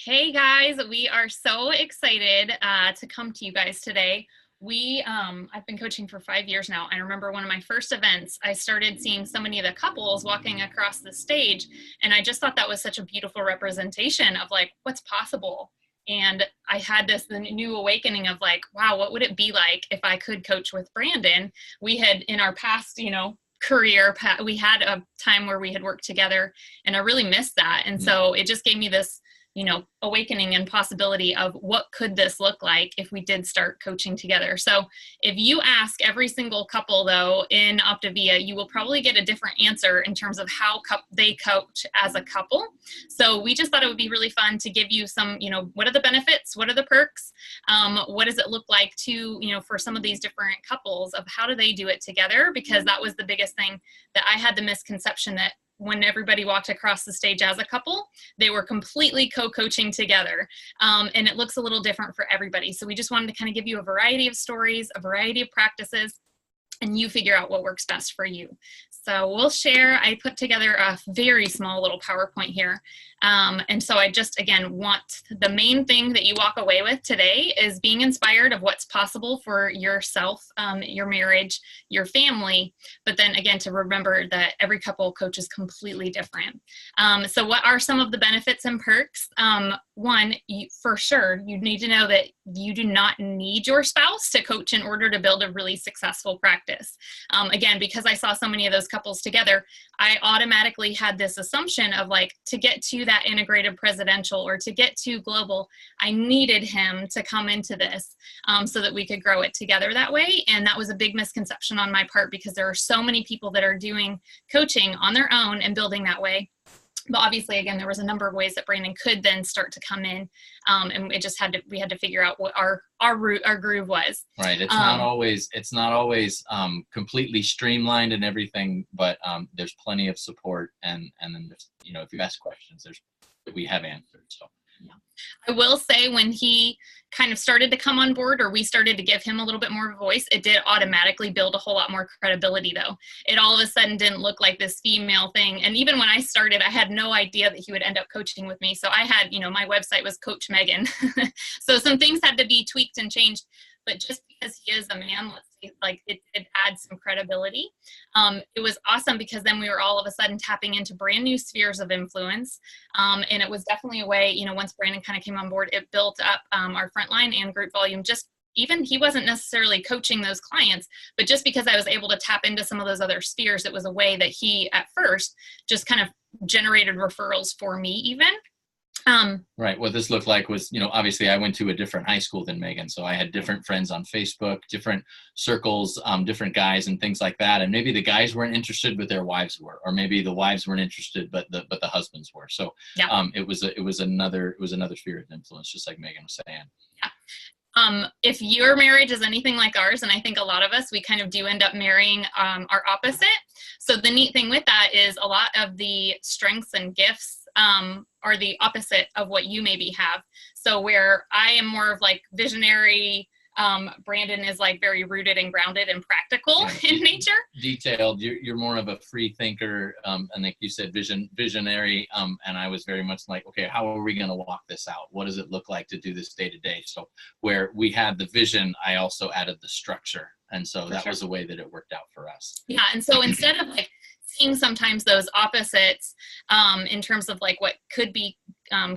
Hey guys, we are so excited to come to you guys today. I've been coaching for 5 years now. I remember one of my first events, I started seeing so many of the couples walking across the stage, and I just thought that was such a beautiful representation of like what's possible. And I had this the new awakening of like, wow, what would it be like if I could coach with Brandon? We had in our past, career, we had a time where we had worked together, and I really missed that. And so it just gave me this awakening and possibility of what could this look like if we did start coaching together. So if you ask every single couple though in Optavia, you will probably get a different answer in terms of how they coach as a couple. So we just thought it would be really fun to give you some, what are the benefits? What are the perks? What does it look like to, for some of these different couples of how do they do it together? Because that was the biggest thing that I had the misconception that when everybody walked across the stage as a couple, they were completely co-coaching together. And it looks a little different for everybody. So we just wanted to kind of give you a variety of stories, a variety of practices, and you figure out what works best for you. So we'll share, I put together a very small little PowerPoint here. And so I just, again, want the main thing that you walk away with today is being inspired of what's possible for yourself, your marriage, your family, but then again, to remember that every couple coach is completely different. So what are some of the benefits and perks? One, for sure, you need to know that you do not need your spouse to coach in order to build a really successful practice. Again, because I saw so many of those couples together, I automatically had this assumption of like, to get to that integrated presidential or to get to global, I needed him to come into this so that we could grow it together that way. And that was a big misconception on my part because there are so many people that are doing coaching on their own and building that way. But obviously, again, there was a number of ways that Brandon could then start to come in, and we had to figure out what our groove was. Right. It's not always completely streamlined and everything, but there's plenty of support, and then there's, if you ask questions, we have answered. So. Yeah. I will say when he kind of started to come on board, or we started to give him a little bit more of a voice, it did automatically build a whole lot more credibility though. It all of a sudden didn't look like this female thing. And even when I started, I had no idea that he would end up coaching with me. So I had, my website was Coach Megan. So some things had to be tweaked and changed, but just because he is a man, let's see, like it adds some credibility. It was awesome because then we were all of a sudden tapping into brand new spheres of influence. And it was definitely a way, once Brandon kind of came on board, it built up our frontline and group volume. Just even he wasn't necessarily coaching those clients, but just because I was able to tap into some of those other spheres, it was a way that he at first just kind of generated referrals for me even. Right. What this looked like was, obviously I went to a different high school than Megan. So I had different friends on Facebook, different circles, different guys and things like that. And maybe the guys weren't interested, but their wives were, or maybe the wives weren't interested, but the husbands were. So yeah. It was another sphere of influence, just like Megan was saying. Yeah. If your marriage is anything like ours, and I think a lot of us, we kind of do end up marrying our opposite. So the neat thing with that is a lot of the strengths and gifts are the opposite of what you maybe have. So where I am more of like visionary, Brandon is like very rooted and grounded and practical in nature. Detailed. You're more of a free thinker, and like you said, visionary. And I was very much like, okay, how are we going to walk this out? What does it look like to do this day to day? So where we had the vision, I also added the structure, and so that was the way that it worked out for us. Yeah, and so instead of like seeing sometimes those opposites in terms of like what could be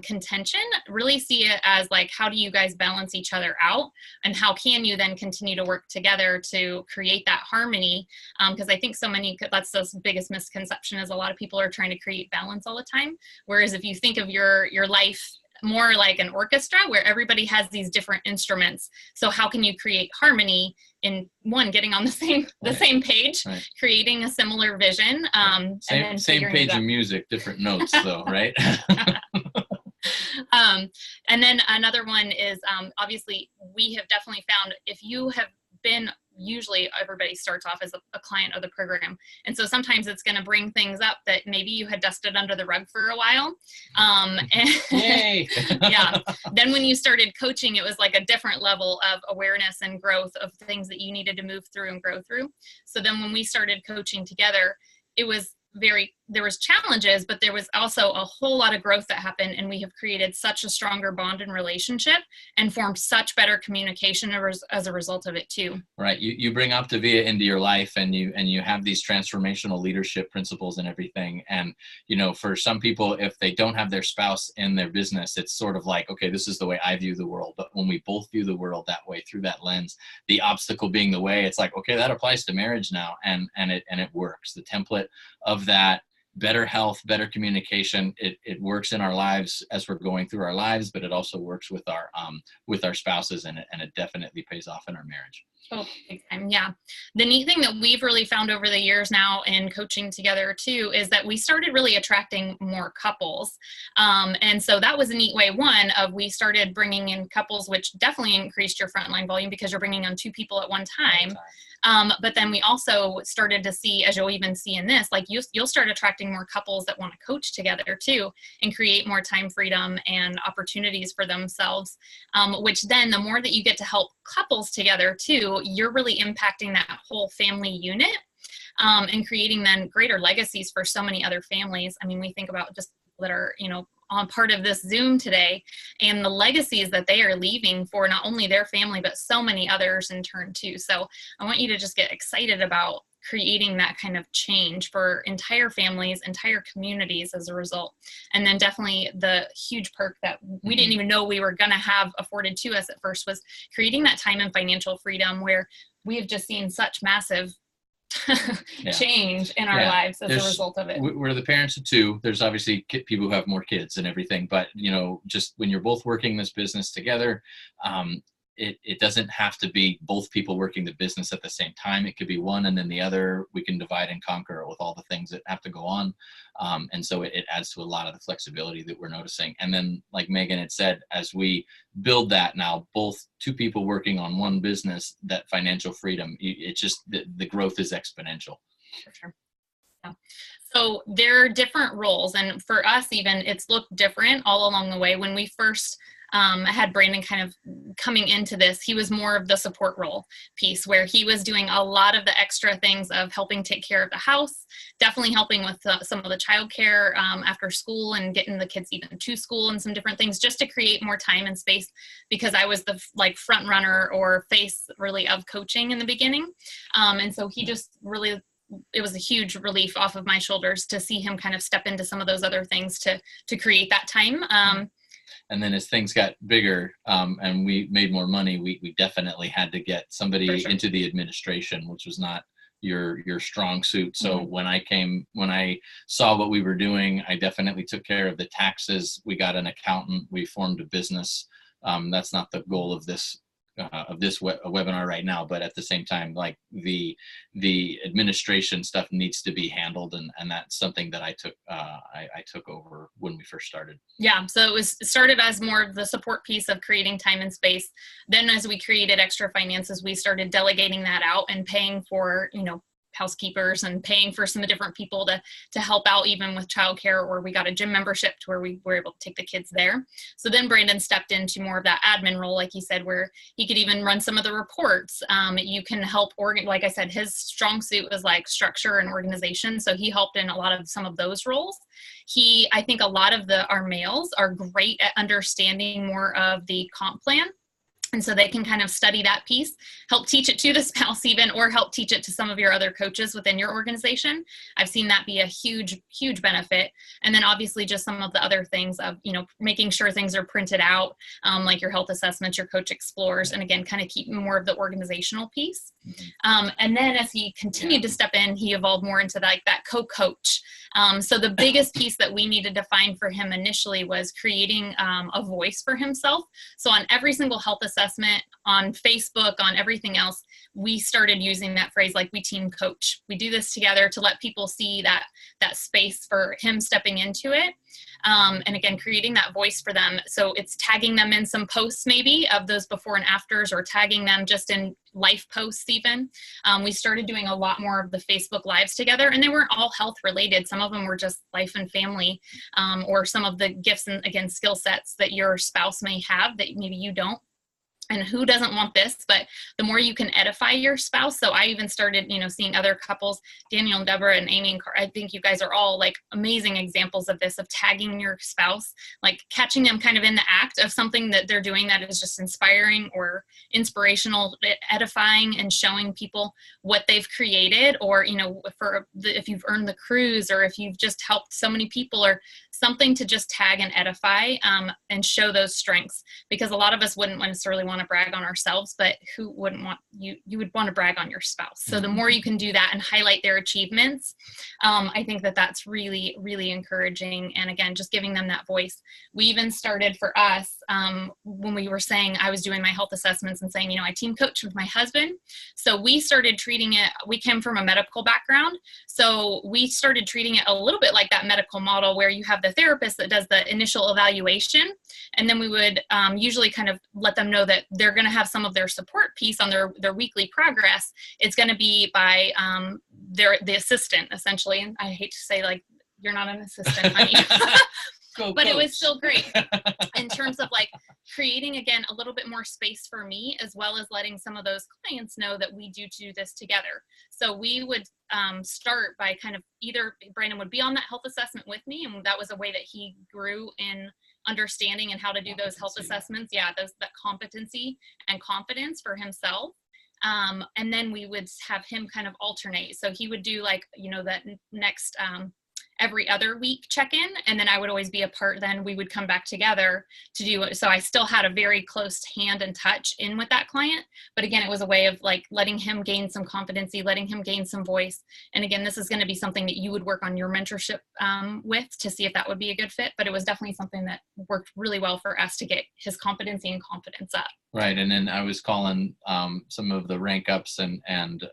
contention, really see it as like, how do you guys balance each other out, and how can you then continue to work together to create that harmony? Because I think that's the biggest misconception is a lot of people are trying to create balance all the time. Whereas if you think of your life more like an orchestra where everybody has these different instruments, so how can you create harmony in one, getting on the same page, right, creating a similar vision, same page of music, different notes though, right? And then another one is obviously we have definitely found if you have been, usually everybody starts off as a client of the program. And so sometimes it's going to bring things up that maybe you had dusted under the rug for a while. Yay! Yeah. Then when you started coaching, it was like a different level of awareness and growth of things that you needed to move through and grow through. So then when we started coaching together, it was there was challenges, but there was also a whole lot of growth that happened, and we have created such a stronger bond and relationship and formed such better communication as a result of it too. Right. You bring Optavia into your life, and you have these transformational leadership principles and everything. And, for some people, if they don't have their spouse in their business, it's sort of like, okay, this is the way I view the world. But when we both view the world that way, through that lens, the obstacle being the way, it's like, okay, that applies to marriage now. And it works. The template of that, better health, better communication, it works in our lives as we're going through our lives, but it also works with our spouses, and it definitely pays off in our marriage. Oh, big time. Yeah. The neat thing that we've really found over the years now in coaching together too, is that we started really attracting more couples. And so that was a neat way, we started bringing in couples, which definitely increased your frontline volume because you're bringing on 2 people at one time. But then we also started to see, as you'll even see in this, like you'll start attracting more couples that want to coach together too, and create more time freedom and opportunities for themselves, which then the more that you get to help couples together too, you're really impacting that whole family unit, and creating then greater legacies for so many other families. I mean, we think about just that are, on part of this Zoom today, and the legacies that they are leaving for not only their family, but so many others in turn too. So I want you to just get excited about creating that kind of change for entire families, entire communities as a result. And then definitely the huge perk that we didn't even know we were going to have afforded to us at first was creating that time and financial freedom, where we have just seen such massive change in our lives as a result of it. We're the parents of 2. There's obviously people who have more kids and everything, but just when you're both working this business together, it doesn't have to be both people working the business at the same time. It could be one and then the other. We can divide and conquer with all the things that have to go on. And so it adds to a lot of the flexibility that we're noticing. And then, like Megan had said, as we build that now, both 2 people working on one business, that financial freedom, it just, the growth is exponential. For sure. Yeah. So there are different roles. And for us, even, it's looked different all along the way. When we first had Brandon kind of coming into this, he was more of the support role piece, where he was doing a lot of the extra things of helping take care of the house, definitely helping with some of the childcare after school, and getting the kids even to school, and some different things just to create more time and space, because I was the front runner or face really of coaching in the beginning. And so he just really, it was a huge relief off of my shoulders to see him kind of step into some of those other things to create that time. And then as things got bigger, and we made more money, we definitely had to get somebody into the administration, which was not your strong suit. So when I saw what we were doing, I definitely took care of the taxes. We got an accountant. We formed a business. That's not the goal of this webinar right now, but at the same time, like the administration stuff needs to be handled, and that's something that I took over when we first started. Yeah, so it started as more of the support piece of creating time and space. Then as we created extra finances, we started delegating that out and paying for, housekeepers and paying for some different people to help out even with childcare, or we got a gym membership to where we were able to take the kids there. So then Brandon stepped into more of that admin role, like he said, where he could even run some of the reports. You can help like I said, his strong suit was like structure and organization. So he helped in a lot of some of those roles. I think a lot of our males are great at understanding more of the comp plan. And so they can kind of study that piece, help teach it to the spouse even, or help teach it to some of your other coaches within your organization. I've seen that be a huge, huge benefit. And then obviously just some of the other things of, making sure things are printed out, like your health assessments, your coach explores, and again, kind of keep more of the organizational piece. And then as he continued to step in, he evolved more into that co-coach. So the biggest piece that we needed to find for him initially was creating a voice for himself. So on every single health assessment, on Facebook, on everything else, we started using that phrase, like, we team coach. We do this together to let people see that space for him stepping into it. And again, creating that voice for them. So it's tagging them in some posts maybe of those before and afters, or tagging them just in life posts even. We started doing a lot more of the Facebook lives together, and they weren't all health related. Some of them were just life and family, or some of the gifts and, again, skill sets that your spouse may have that maybe you don't. And who doesn't want this? But the more you can edify your spouse. So I even started, seeing other couples, Daniel and Deborah and Amy and I think you guys are all like amazing examples of this, of tagging your spouse, like catching them kind of in the act of something that they're doing that is just inspiring or inspirational, edifying, and showing people what they've created, or, if you've earned the cruise, or if you've just helped so many people, or something to just tag and edify, and show those strengths. Because a lot of us wouldn't necessarily want to brag on ourselves, but who wouldn't want you would want to brag on your spouse. So the more you can do that and highlight their achievements, I think that's really, really encouraging. And again, just giving them that voice. We even started for us, when we were saying, I was doing my health assessments and saying, I team coach with my husband. So we started treating it, we came from a medical background. So we started treating it a little bit like that medical model, where you have the therapist that does the initial evaluation. And then we would usually kind of let them know that they're going to have some of their support piece on their weekly progress. It's going to be by the assistant, essentially. And I hate to say, like, you're not an assistant, honey. But it was still great in terms of like creating, again, a little bit more space for me, as well as letting some of those clients know that we do this together. So we would start by kind of either Brandon would be on that health assessment with me, and that was a way that he grew in understanding and how to do those health assessments. Yeah, that competency and confidence for himself. And then we would have him kind of alternate. So he would do like, that next every other week check-in, and then I would always be a part. Then we would come back together to do it. So I still had a very close hand and touch in with that client, but again, it was a way of like letting him gain some competency, letting him gain some voice. And again, this is going to be something that you would work on your mentorship with to see if that would be a good fit, but it was definitely something that worked really well for us to get his competency and confidence up. Right. And then I was calling some of the rank ups and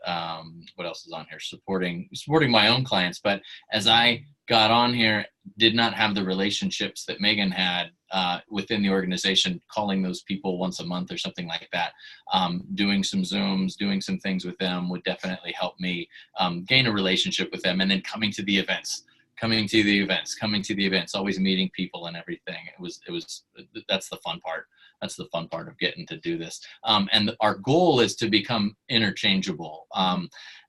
what else is on here, supporting my own clients. But as I got on here, did not have the relationships that Megan had within the organization, calling those people once a month or something like that. Doing some Zooms, doing some things with them would definitely help me gain a relationship with them. And then coming to the events, always meeting people and everything. That's the fun part. That's the fun part of getting to do this. And our goal is to become interchangeable.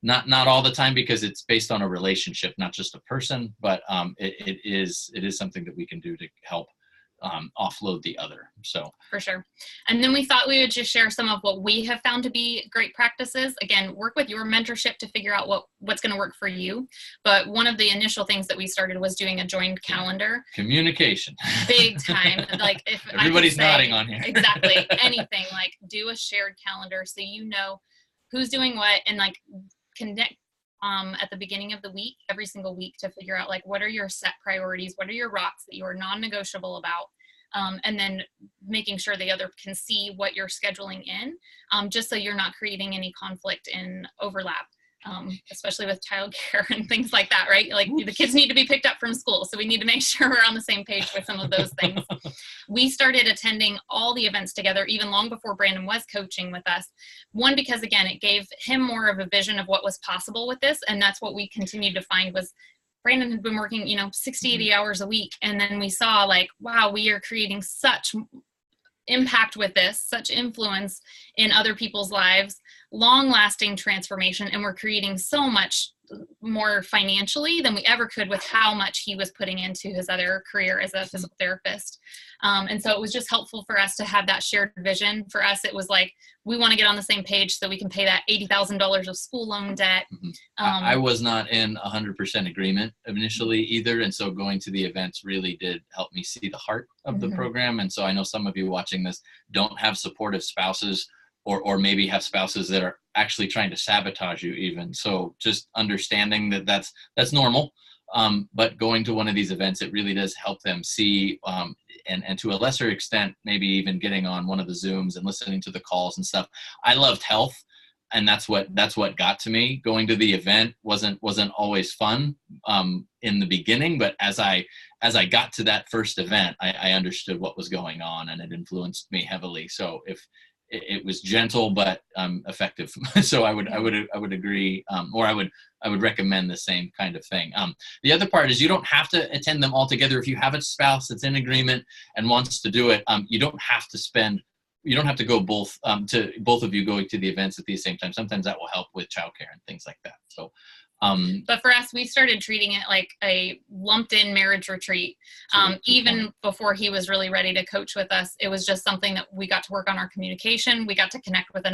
Not all the time, because it's based on a relationship, not just a person, but it is something that we can do to help offload the other. So for sure. And then we thought we would just share some of what we have found to be great practices. Again, work with your mentorship to figure out what's going to work for you. But one of the initial things that we started was doing a joined calendar. Communication. Big time. Like if everybody's nodding on here. Exactly. Anything, like do a shared calendar so you know who's doing what, and like connect at the beginning of the week, every single week, to figure out like what are your set priorities, what are your rocks that you are non-negotiable about, and then making sure the other can see what you're scheduling in, just so you're not creating any conflict and overlap, especially with childcare and things like that, right? Like the kids need to be picked up from school, so we need to make sure we're on the same page with some of those things. We started attending all the events together, even long before Brandon was coaching with us. One, because again, it gave him more of a vision of what was possible with this, and that's what we continued to find was Brandon had been working, 60, 80 hours a week, and then we saw like, wow, we are creating such impact with this, such influence in other people's lives, long-lasting transformation, and we're creating so much more financially than we ever could with how much he was putting into his other career as a physical therapist. And so it was just helpful for us to have that shared vision. For us, it was like, we want to get on the same page so we can pay that $80,000 of school loan debt. I was not in 100% agreement initially either. And so going to the events really did help me see the heart of the program. And so I know some of you watching this don't have supportive spouses, or maybe have spouses that are actually trying to sabotage you even. So just understanding that that's normal. But going to one of these events, it really does help them see, and to a lesser extent, maybe even getting on one of the Zooms and listening to the calls and stuff. I loved health, and that's what got to me. Going to the event wasn't always fun in the beginning, but as I got to that first event, I understood what was going on, and it influenced me heavily. So it was gentle but effective. So I would agree, or I would recommend the same kind of thing. The other part is you don't have to attend them all together. If you have a spouse that's in agreement and wants to do it, you don't have to spend you don't have to go to both of you going to the events at the same time. Sometimes that will help with childcare and things like that. So but for us, we started treating it like a lumped in marriage retreat. Even before he was really ready to coach with us, it was just something that we got to work on our communication. We got to connect with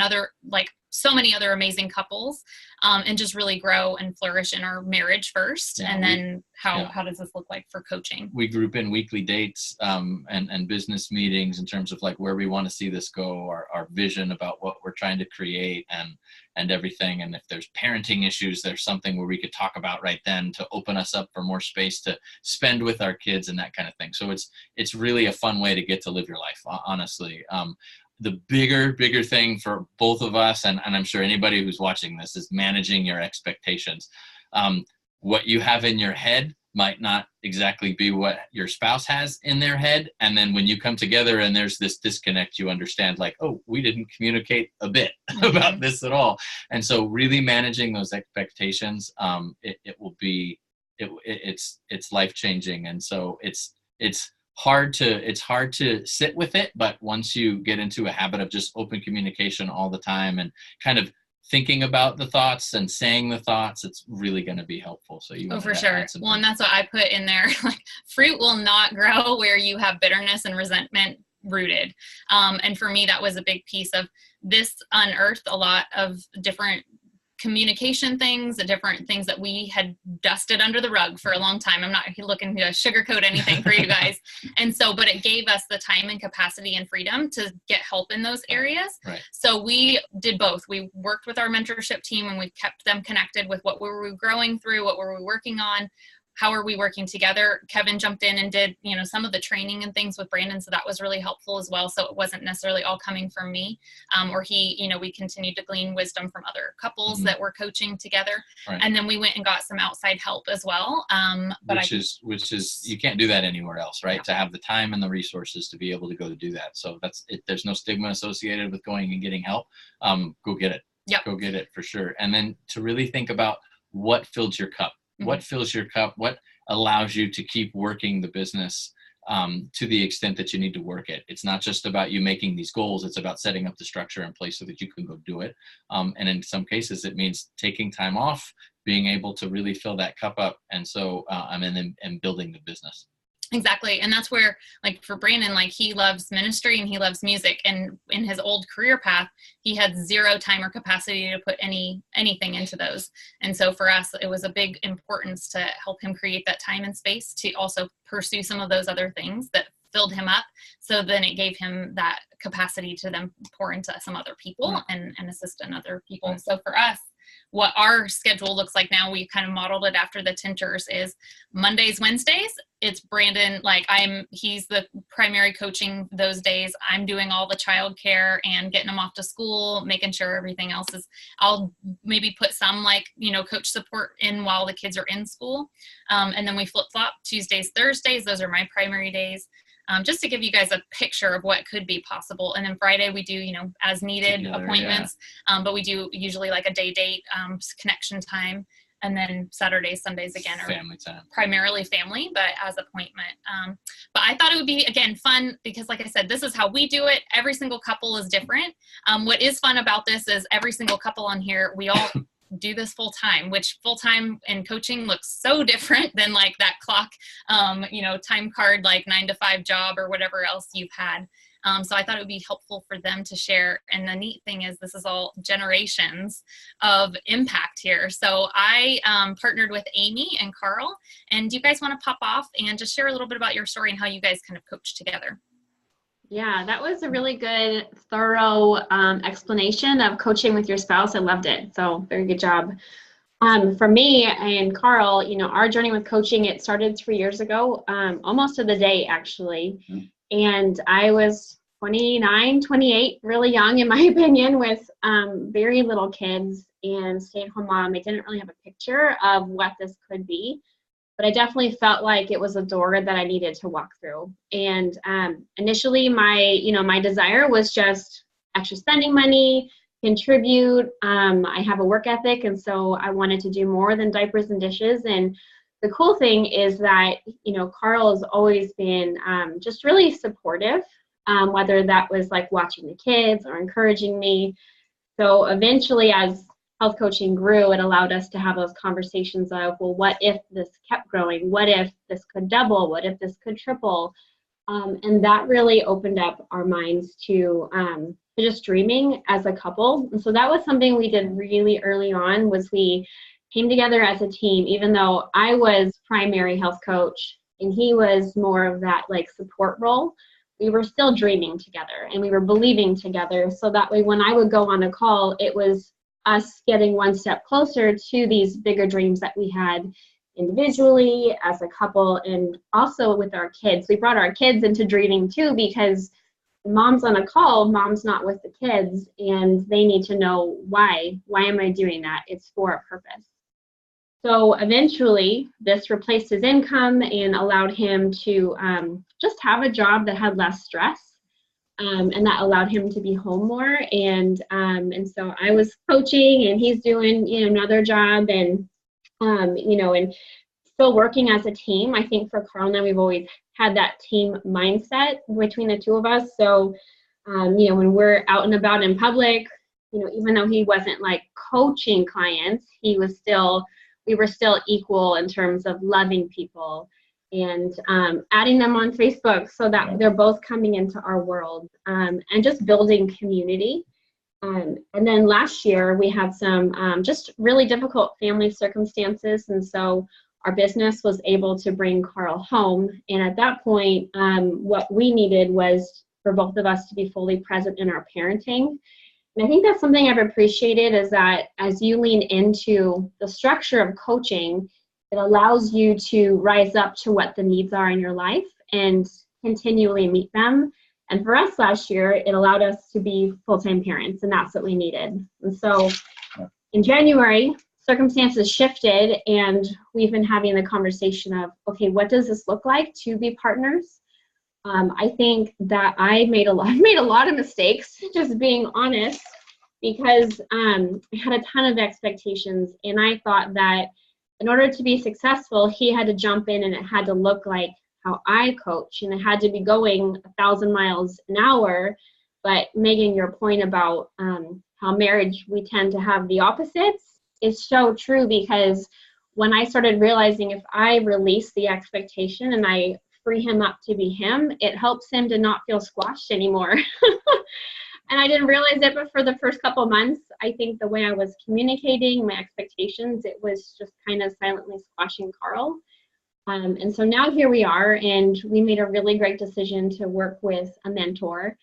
so many other amazing couples, and just really grow and flourish in our marriage first. Yeah, and then how does this look like for coaching? We group in weekly dates, and business meetings in terms of like where we want to see this go, our vision about what we're trying to create and everything. And if there's parenting issues, there's something where we could talk about right then to open us up for more space to spend with our kids and that kind of thing. So it's really a fun way to get to live your life, honestly. The bigger thing for both of us, and I'm sure anybody who's watching this, is managing your expectations. What you have in your head might not exactly be what your spouse has in their head. And then when you come together and there's this disconnect, you understand like, oh, we didn't communicate a bit about this at all. And so really managing those expectations, it's life-changing. And so it's hard to sit with it, but once you get into a habit of just open communication all the time and kind of thinking about the thoughts and saying the thoughts, it's really going to be helpful. So for sure. Well, and that's what I put in there. Like, fruit will not grow where you have bitterness and resentment rooted. And for me, that was a big piece of this. Unearthed a lot of different communication things, the different things that we had dusted under the rug for a long time. I'm not looking to sugarcoat anything for you guys. And so, but it gave us the time and capacity and freedom to get help in those areas. Right. So we did both. We worked with our mentorship team and we kept them connected with what were we growing through, what were we working on, how are we working together. Kevin jumped in and did, some of the training and things with Brandon. So that was really helpful as well. So it wasn't necessarily all coming from me, or he, we continued to glean wisdom from other couples that were coaching together. Right. And then we went and got some outside help as well. Which is, you can't do that anywhere else, right? Yeah. To have the time and the resources to be able to go to do that. So that's it. There's no stigma associated with going and getting help. Go get it. Yep. Go get it for sure. And then to really think about what fills your cup. What fills your cup? What allows you to keep working the business to the extent that you need to work it? It's not just about you making these goals. It's about setting up the structure in place so that you can go do it. And in some cases, it means taking time off, being able to really fill that cup up. And so, and building the business. Exactly. And that's where, like, for Brandon, like, he loves ministry and he loves music. And in his old career path, he had zero time or capacity to put anything into those. And so for us, it was a big importance to help him create that time and space to also pursue some of those other things that filled him up. So then it gave him that capacity to then pour into some other people and assist in other people. Right. So for us, what our schedule looks like now, we kind of modeled it after the Tinters, is Mondays, Wednesdays. It's Brandon, he's the primary coaching those days. I'm doing all the childcare and getting them off to school, making sure everything else is, I'll maybe put some coach support in while the kids are in school. And then we flip flop Tuesdays, Thursdays. Those are my primary days. Just to give you guys a picture of what could be possible. And then Friday we do, as needed appointments, but we do usually like a day date, connection time. And then Saturdays, Sundays again are family time, primarily family, but as appointment. But I thought it would be, again, fun because, like I said, this is how we do it. Every single couple is different. What is fun about this is every single couple on here, we all do this full time, which full time in coaching looks so different than like that clock, time card, like 9-to-5 job or whatever else you've had. So I thought it would be helpful for them to share. And the neat thing is this is all generations of impact here. So I partnered with Amy and Carl, and do you guys want to pop off and just share a little bit about your story and how you guys kind of coach together? Yeah, that was a really good, thorough explanation of coaching with your spouse. I loved it. So very good job. For me and Carl, our journey with coaching, it started 3 years ago, almost to the day, actually. Mm-hmm. And I was 29, 28, really young in my opinion, with very little kids and stay-at-home mom. I didn't really have a picture of what this could be, but I definitely felt like it was a door that I needed to walk through. And initially my desire was just extra spending money, contribute. I have a work ethic, and so I wanted to do more than diapers and dishes. And the cool thing is that, Carl has always been just really supportive whether that was like watching the kids or encouraging me. So eventually, as health coaching grew, it allowed us to have those conversations of, well, what if this kept growing? What if this could double? What if this could triple? And that really opened up our minds to just dreaming as a couple. And so that was something we did really early on, was we came together as a team, even though I was primary health coach and he was more of that like support role. We were still dreaming together and we were believing together. So that way, when I would go on a call, it was us getting one step closer to these bigger dreams that we had individually, as a couple, and also with our kids. We brought our kids into dreaming too, because mom's on a call, mom's not with the kids, and they need to know why. Why am I doing that? It's for a purpose. So eventually, this replaced his income and allowed him to just have a job that had less stress, and that allowed him to be home more. And so I was coaching, and he's doing another job, and and still working as a team. I think for Carl and I, we've always had that team mindset between the two of us. So when we're out and about in public, even though he wasn't like coaching clients, we were still equal in terms of loving people and adding them on Facebook so that they're both coming into our world, and just building community. And then last year we had some just really difficult family circumstances, and so our business was able to bring Carl home. And at that point, what we needed was for both of us to be fully present in our parenting. And I think that's something I've appreciated, is that as you lean into the structure of coaching, it allows you to rise up to what the needs are in your life and continually meet them. And for us last year, it allowed us to be full-time parents, and that's what we needed. And so in January, circumstances shifted, and we've been having the conversation of, okay, what does this look like to be partners? I think that I made a lot of mistakes, just being honest, because I had a ton of expectations, and I thought that in order to be successful, he had to jump in, and it had to look like how I coach, and it had to be going 1,000 miles an hour. But Megan, your point about how marriage, we tend to have the opposites, is so true, because when I started realizing if I release the expectation and I free him up to be him, it helps him to not feel squashed anymore. And I didn't realize it, but for the first couple of months, I think the way I was communicating my expectations, it was just kind of silently squashing Carl. And so now here we are, and we made a really great decision to work with a mentor,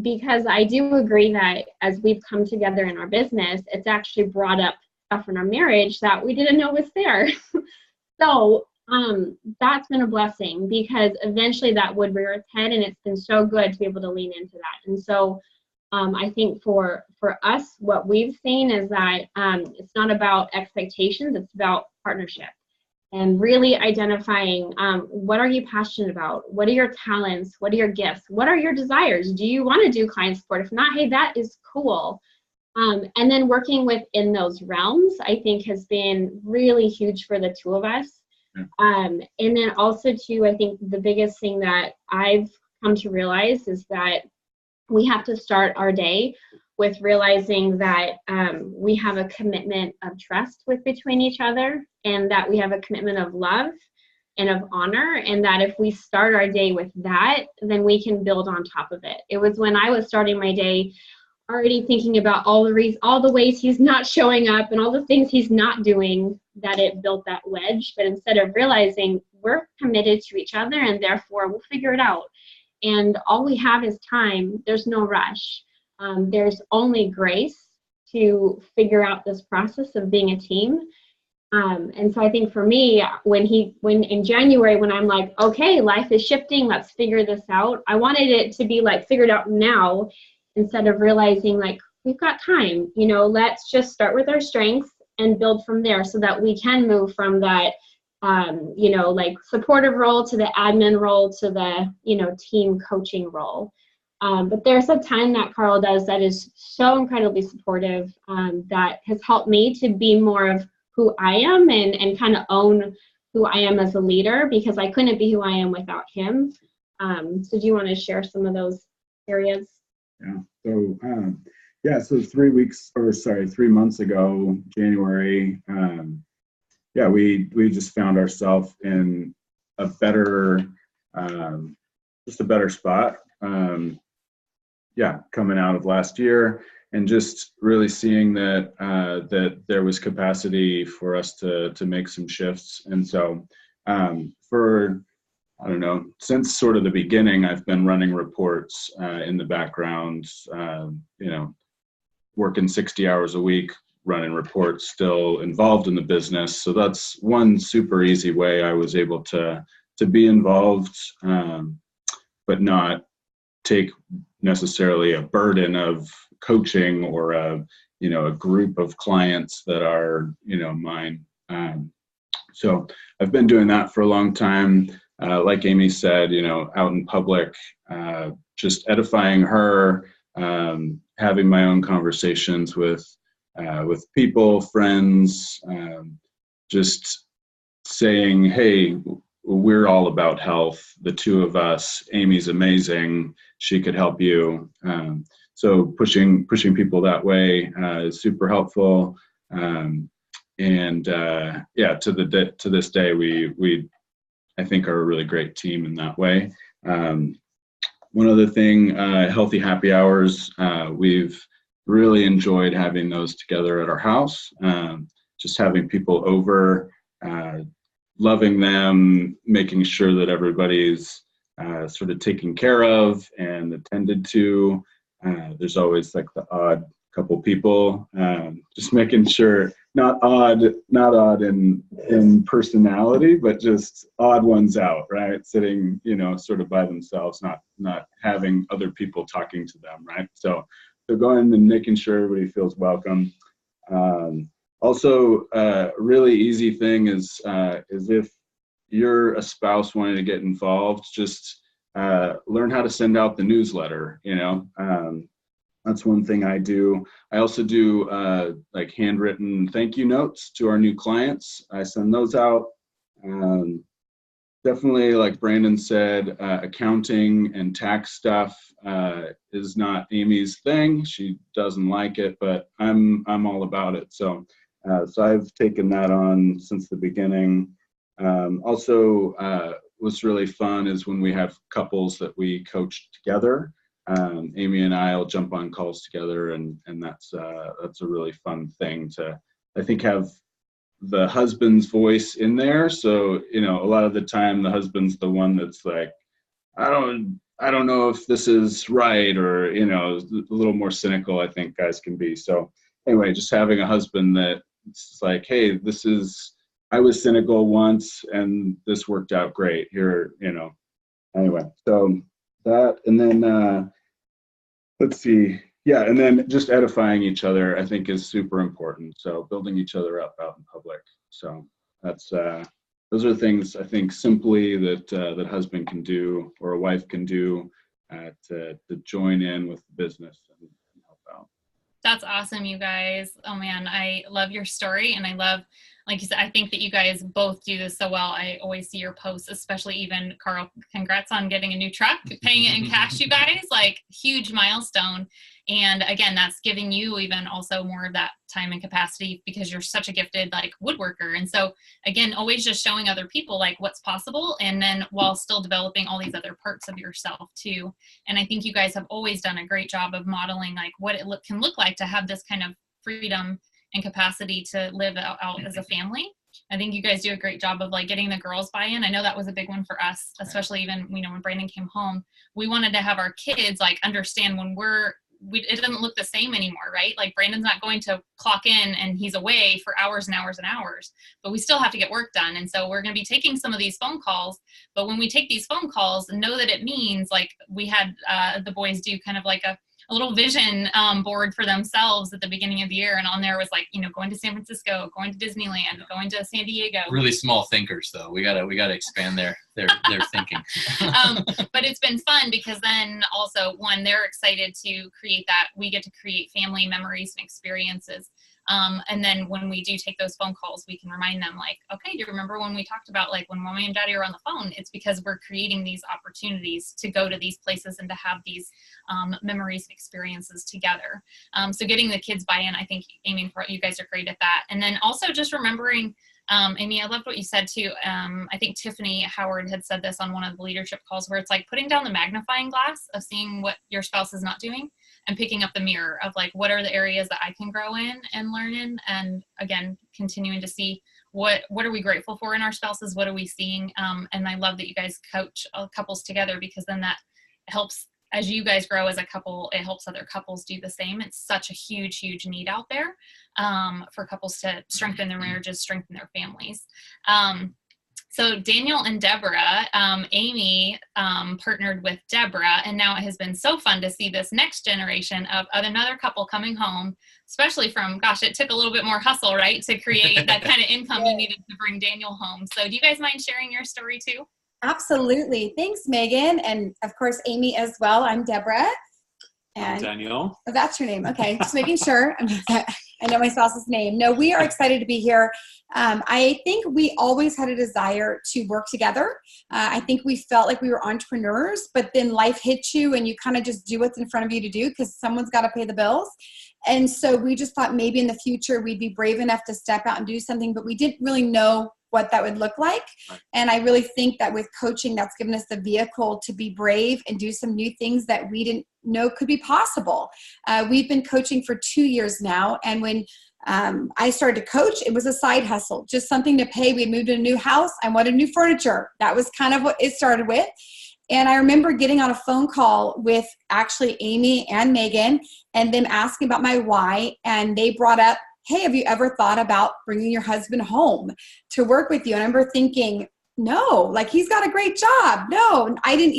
because I do agree that as we've come together in our business, it's actually brought up stuff in our marriage that we didn't know was there. So that's been a blessing, because eventually that would rear its head, and it's been so good to be able to lean into that. And so I think for us, what we've seen is that it's not about expectations, it's about partnership. And really identifying what are you passionate about? What are your talents? What are your gifts? What are your desires? Do you want to do client support? If not, hey, that is cool. And then working within those realms, I think, has been really huge for the two of us. And then also, too, I think the biggest thing that I've come to realize is that we have to start our day with realizing that we have a commitment of trust between each other, and that we have a commitment of love and of honor, and that if we start our day with that, then we can build on top of it. It was when I was starting my day already thinking about all the ways he's not showing up and all the things he's not doing, that it built that wedge. But instead of realizing we're committed to each other, and therefore we'll figure it out, and all we have is time, there's no rush. There's only grace to figure out this process of being a team. And so I think for me, when in January, when I'm like, okay, life is shifting, let's figure this out, I wanted it to be like figured out now, instead of realizing like, we've got time, let's just start with our strengths and build from there, so that we can move from that, like supportive role to the admin role to the, team coaching role. But there's a ton that Carl does that is so incredibly supportive, that has helped me to be more of who I am, and kind of own who I am as a leader, because I couldn't be who I am without him. So do you want to share some of those areas? So 3 months ago, January, we just found ourselves in a better, just a better spot. Coming out of last year, and just really seeing that that there was capacity for us to make some shifts. And so for, I don't know, since sort of the beginning, I've been running reports in the background, working 60 hours a week, running reports, still involved in the business. So that's one super easy way I was able to be involved, but not take necessarily a burden of coaching or a group of clients that are, mine. So I've been doing that for a long time. Like Amy said, out in public, just edifying her, having my own conversations with people, friends, just saying, hey, we're all about health, the two of us. Amy's amazing. She could help you. So pushing people that way is super helpful. To this day, we I think are a really great team in that way. One other thing, healthy happy hours. We've really enjoyed having those together at our house. Just having people over, loving them, making sure that everybody's sort of taken care of and attended to. There's always like the odd couple people, just making sure, not odd in personality, but just odd ones out, right? Sitting, sort of by themselves, not having other people talking to them, right? So going and making sure everybody feels welcome. Also, a really easy thing is if you're a spouse wanting to get involved, just learn how to send out the newsletter. That's one thing I do. I also do like handwritten thank you notes to our new clients. I send those out. Definitely, like Brandon said, accounting and tax stuff is not Amy's thing. She doesn't like it, but I'm all about it. So I've taken that on since the beginning. Also, what's really fun is when we have couples that we coach together. Amy and I will jump on calls together, and that's a really fun thing to, I think, have the husband's voice in there. So, a lot of the time the husband's the one that's like, I don't know if this is right, or, a little more cynical, I think guys can be. So anyway, just having a husband that's like, hey, I was cynical once and this worked out great here, anyway. So that, and then let's see. Yeah, and then just edifying each other, I think, is super important. So building each other up out in public. So that's those are things I think simply that husband can do or a wife can do to join in with the business and help out. That's awesome, you guys. Oh man, I love your story, and I love, like you said, I think that you guys both do this so well. I always see your posts, especially even Carl, congrats on getting a new truck, paying it in cash, you guys, like huge milestone. And again, that's giving you even also more of that time and capacity because you're such a gifted like woodworker. And so again, always just showing other people like what's possible, and then while still developing all these other parts of yourself too. And I think you guys have always done a great job of modeling like what it can look like to have this kind of freedom and capacity to live out as a family. I think you guys do a great job of like getting the girls buy-in. I know that was a big one for us, especially even, when Brandon came home, we wanted to have our kids like understand when it doesn't look the same anymore, right? Like Brandon's not going to clock in and he's away for hours and hours and hours, but we still have to get work done. And so we're going to be taking some of these phone calls, but when we take these phone calls, know that it means like we had the boys do kind of like a little vision board for themselves at the beginning of the year. And on there was like, going to San Francisco, going to Disneyland, going to San Diego. Really small thinkers though. We gotta expand their thinking. But it's been fun because then also they're excited to create that. We get to create family memories and experiences And then when we do take those phone calls, we can remind them like, okay, do you remember when we talked about like when mommy and daddy are on the phone? It's because we're creating these opportunities to go to these places and to have these memories and experiences together. So getting the kids buy-in, I think Amy and Carl, you guys are great at that. And then also just remembering, Amy, I loved what you said too. I think Tiffany Howard had said this on one of the leadership calls, where it's like putting down the magnifying glass of seeing what your spouse is not doing and picking up the mirror of like, what are the areas that I can grow in and learn in? And again, continuing to see what are we grateful for in our spouses? What are we seeing? And I love that you guys coach couples together, because then that helps, as you guys grow as a couple, it helps other couples do the same. It's such a huge, huge need out there for couples to strengthen their marriages, strengthen their families. So Daniel and Deborah, Amy partnered with Deborah, and now it has been so fun to see this next generation of another couple coming home, especially from, gosh, it took a little bit more hustle, right, to create that kind of income you needed to bring Daniel home. So do you guys mind sharing your story too? Absolutely. Thanks, Megan. And of course, Amy as well. I'm Deborah. And Daniel. Oh, that's your name. Okay. Just making sure. I know my spouse's name. No, we are excited to be here. I think we always had a desire to work together. I think we felt like we were entrepreneurs, but then life hits you and you kind of just do what's in front of you to do because someone's got to pay the bills. And so we just thought maybe in the future we'd be brave enough to step out and do something, but we didn't really know what that would look like. And I really think that with coaching, that's given us the vehicle to be brave and do some new things that we didn't know could be possible. We've been coaching for 2 years now. And when I started to coach, it was a side hustle, just something to pay. We moved to a new house. I wanted new furniture. That was kind of what it started with. And I remember getting on a phone call with actually Amy and Megan and them asking about my why. And they brought up, hey, have you ever thought about bringing your husband home to work with you? And I remember thinking, no, like he's got a great job. No, I didn't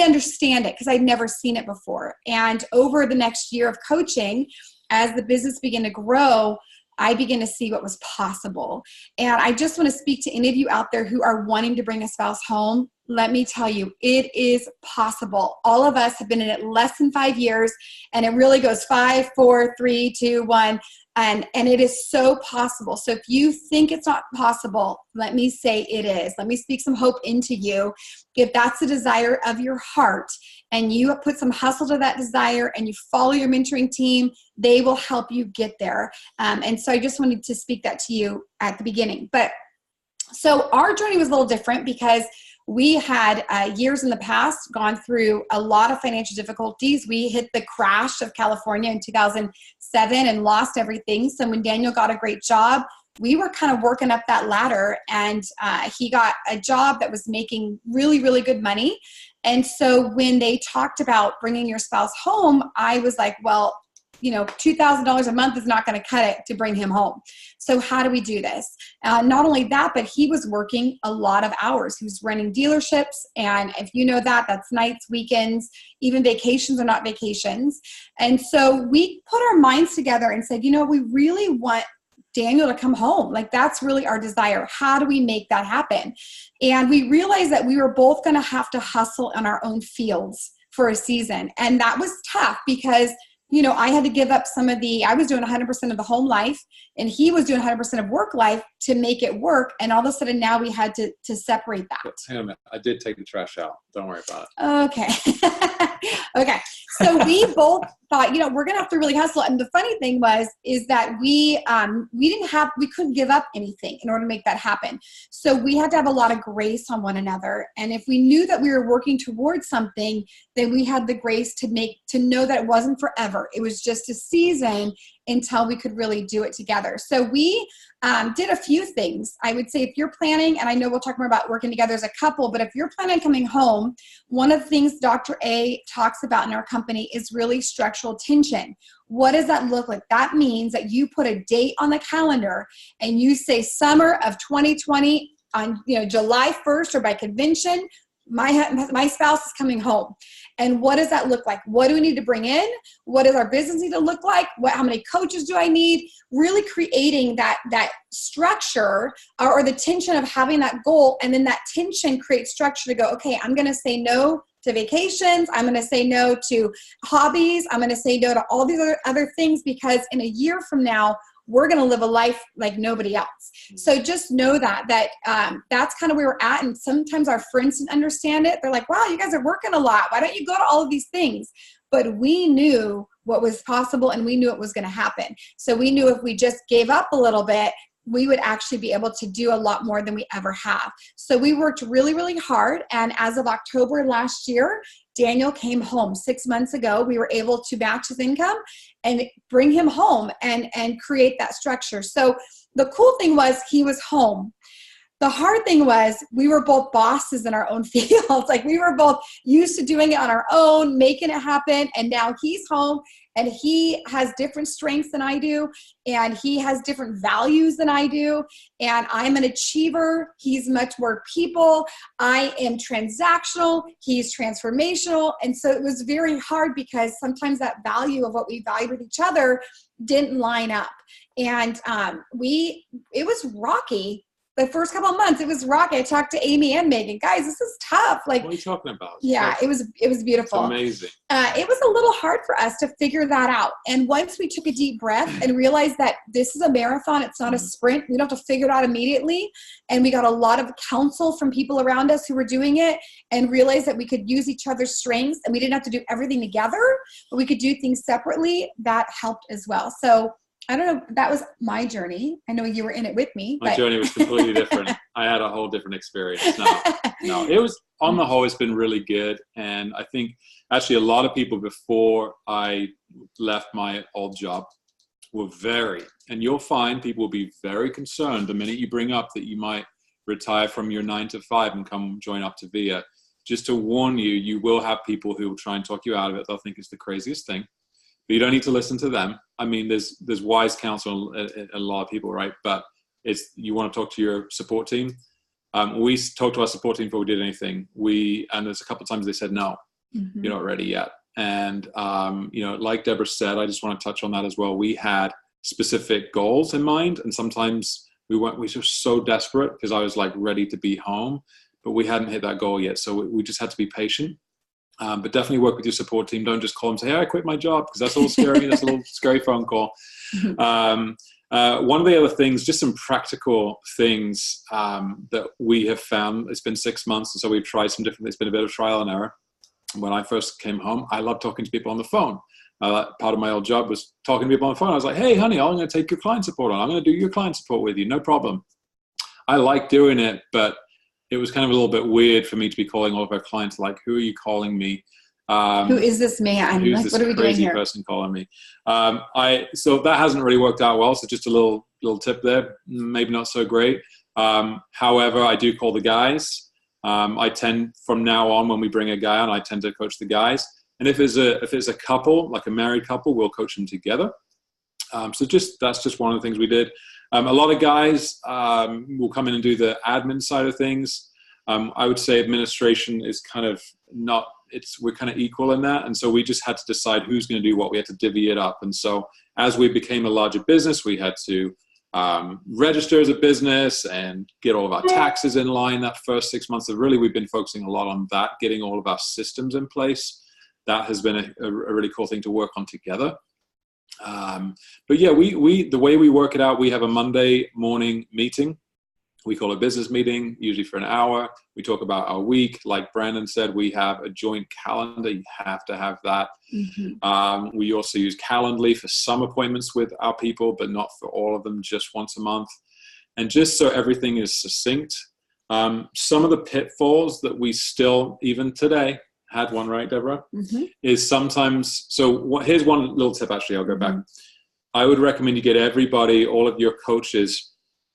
understand it because I'd never seen it before. And over the next year of coaching, as the business began to grow, I began to see what was possible. And I just want to speak to any of you out there who are wanting to bring a spouse home. Let me tell you, it is possible. All of us have been in it less than 5 years, and it really goes 5, 4, 3, 2, 1. And it is so possible. So if you think it's not possible, let me say it is. Let me speak some hope into you. If that's the desire of your heart and you put some hustle to that desire and you follow your mentoring team, they will help you get there. And so I just wanted to speak that to you at the beginning. But so our journey was a little different because we had years in the past gone through a lot of financial difficulties. We hit the crash of California in 2007 and lost everything. So when Daniel got a great job, we were kind of working up that ladder, and he got a job that was making really, really good money. And so when they talked about bringing your spouse home, I was like, well, $2,000 a month is not going to cut it to bring him home. So how do we do this? Not only that, but he was working a lot of hours. He was running dealerships. And if you know that, that's nights, weekends, even vacations are not vacations. And so we put our minds together and said, we really want Daniel to come home. Like that's really our desire. How do we make that happen? And we realized that we were both going to have to hustle in our own fields for a season. And that was tough because I had to give up I was doing 100% of the home life and he was doing 100% of work life to make it work. And all of a sudden now we had to separate that. Hang on a minute. I did take the trash out. Don't worry about it. Okay. Okay. So we both thought, we're going to have to really hustle. And the funny thing is that we couldn't give up anything in order to make that happen. So we had to have a lot of grace on one another. And if we knew that we were working towards something, then we had the grace to know that it wasn't forever. It was just a season until we could really do it together. So we did a few things. I would say if you're planning, and I know we'll talk more about working together as a couple, but if you're planning on coming home, one of the things Dr. A talks about in our company is really structural tension. What does that look like? That means that you put a date on the calendar and you say summer of 2020 on July 1st or by convention, my spouse is coming home. And what does that look like? What do we need to bring in? What does our business need to look like? How many coaches do I need? Really creating that structure or the tension of having that goal. And then that tension creates structure to go, okay, I'm going to say no to vacations. I'm going to say no to hobbies. I'm going to say no to all these other things, because in a year from now, we're going to live a life like nobody else. So just know that that's kind of where we're at. And sometimes our friends didn't understand it. They're like, wow, you guys are working a lot. Why don't you go to all of these things? But we knew what was possible, and we knew it was going to happen. So we knew if we just gave up a little bit, we would actually be able to do a lot more than we ever have. So we worked really, really hard. And as of October last year, Daniel came home 6 months ago. We were able to match his income and bring him home and create that structure. So the cool thing was he was home. The hard thing was we were both bosses in our own fields. Like, we were both used to doing it on our own, making it happen. And now he's home, and he has different strengths than I do. And he has different values than I do. And I'm an achiever. He's much more people. I am transactional. He's transformational. And so it was very hard, because sometimes that value of what we valued with each other didn't line up. And it was rocky. The first couple of months, it was rocky. I talked to Amy and Megan. Guys, this is tough. Like, what are you talking about? Yeah, it was beautiful. It's amazing. It was a little hard for us to figure that out. And once we took a deep breath and realized that this is a marathon, it's not a sprint. We don't have to figure it out immediately. And we got a lot of counsel from people around us who were doing it, and realized that we could use each other's strengths, and we didn't have to do everything together, but we could do things separately. That helped as well. So I don't know. That was my journey. I know you were in it with me. My journey was completely different. I had a whole different experience. No, it was, on the whole, it's been really good. And I think actually a lot of people before I left my old job were and you'll find people will be very concerned the minute you bring up that you might retire from your 9 to 5 and come join Optavia. Just to warn you, you will have people who will try and talk you out of it. They'll think it's the craziest thing. But you don't need to listen to them. I mean, there's wise counsel in a lot of people, right? But you want to talk to your support team. We talked to our support team before we did anything. And there's a couple of times they said, no, you're not ready yet. And, like Deborah said, I just want to touch on that as well. We had specific goals in mind. And sometimes we were so desperate, because I was like ready to be home, but we hadn't hit that goal yet. So we just had to be patient. But definitely work with your support team. Don't just call them and say, hey, I quit my job, because that's a little scary. That's a little scary phone call. One of the other things, just some practical things that we have found. It's been 6 months, and so we've tried some different. It's been a bit of trial and error. When I first came home, I loved talking to people on the phone. Part of my old job was talking to people on the phone. I was like, hey, honey, I'm going to take your client support on. I'm going to do your client support with you. No problem. I like doing it, but it was kind of a little bit weird for me to be calling all of our clients, like, who are you calling me? Who is this man? Who's like, this what are we doing crazy here? person calling me? So that hasn't really worked out well. So just a little tip there, maybe not so great. However, I do call the guys. I tend, from now on, when we bring a guy on, I tend to coach the guys. And if it's a couple, like a married couple, we'll coach them together. So that's just one of the things we did. A lot of guys will come in and do the admin side of things. I would say administration is kind of not, we're kind of equal in that. And so we just had to decide who's going to do what. We had to divvy it up. And so as we became a larger business, we had to register as a business and get all of our taxes in line. That first 6 months, we've been focusing a lot on that, getting all of our systems in place. That has been a really cool thing to work on together. But yeah, the way we work it out, we have a Monday morning meeting. We call it a business meeting, usually for an hour. We talk about our week. Like Brandon said, we have a joint calendar. You have to have that. We also use Calendly for some appointments with our people, but not for all of them, just once a month. And just so everything is succinct, some of the pitfalls that we still, even today, had one, right, Deborah? Is sometimes, here's one little tip, actually, I'll go back. I would recommend you get everybody, all of your coaches,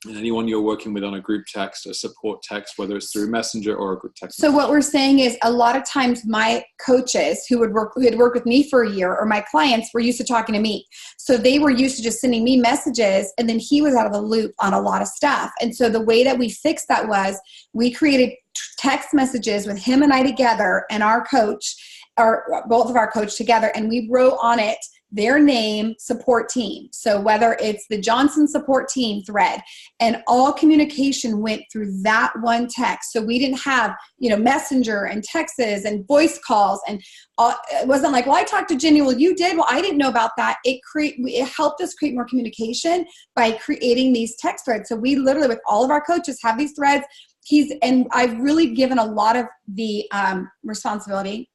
and anyone you're working with on a group text, a support text, whether it's through Messenger or a group text. So what we're saying is a lot of times my coaches who had worked with me for a year, or my clients, were used to talking to me. So they were used to just sending me messages, and then he was out of the loop on a lot of stuff. And so the way that we fixed that was we created text messages with him and I together, and our coach, or both of our coach together, and we wrote on it their name, support team. So whether it's the Johnson support team thread, and all communication went through that one text. So we didn't have, Messenger and texts and voice calls, and it wasn't like, well, I talked to Jenny. Well, you did. Well, I didn't know about that. It helped us create more communication by creating these text threads. So we literally, with all of our coaches, have these threads. And I've really given a lot of the responsibility,